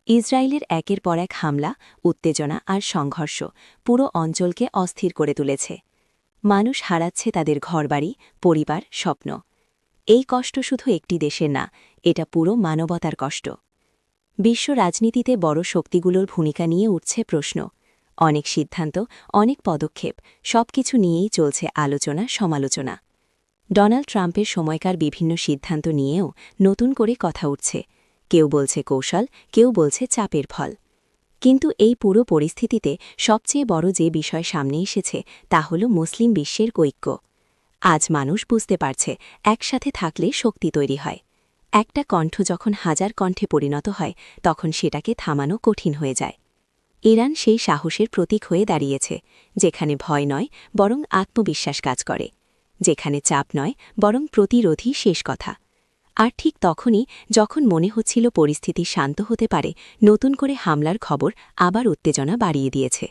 ইসরায়েলের একের পর এক হামলা, উত্তেজনা আর সংঘর্ষ পুরো অঞ্চলকে অস্থির করে তুলেছে। মানুষ হারাচ্ছে তাদের ঘরবাড়ি, পরিবার, স্বপ্ন। এই কষ্ট শুধু একটি দেশের না, এটা পুরো মানবতার কষ্ট। বিশ্ব রাজনীতিতে বড় শক্তিগুলোর ভূমিকা নিয়ে উঠছে প্রশ্ন। অনেক সিদ্ধান্ত, অনেক পদক্ষেপ, সবকিছু নিয়েই চলছে আলোচনা, সমালোচনা। ডোনাল্ড ট্রাম্পের সময়কার বিভিন্ন সিদ্ধান্ত নিয়েও নতুন করে কথা উঠছে। কেউ বলছে কৌশল, কেউ বলছে চাপের ফল। কিন্তু এই পুরো পরিস্থিতিতে সবচেয়ে বড় যে বিষয় সামনে এসেছে তা হল মুসলিম বিশ্বের ঐক্য। আজ মানুষ বুঝতে পারছে, একসাথে থাকলে শক্তি তৈরি হয়। একটা কণ্ঠ যখন হাজার কণ্ঠে পরিণত হয়, তখন সেটাকে থামানো কঠিন হয়ে যায়। ইরান সেই সাহসের প্রতীক হয়ে দাঁড়িয়েছে, যেখানে ভয় নয় বরং আত্মবিশ্বাস কাজ করে, যেখানে চাপ নয় বরং প্রতিরোধই শেষ কথা। আর ঠিক তখনই, যখন মনে হচ্ছিল পরিস্থিতি শান্ত হতে পারে, নতুন করে হামলার খবর আবার উত্তেজনা বাড়িয়ে দিয়েছে।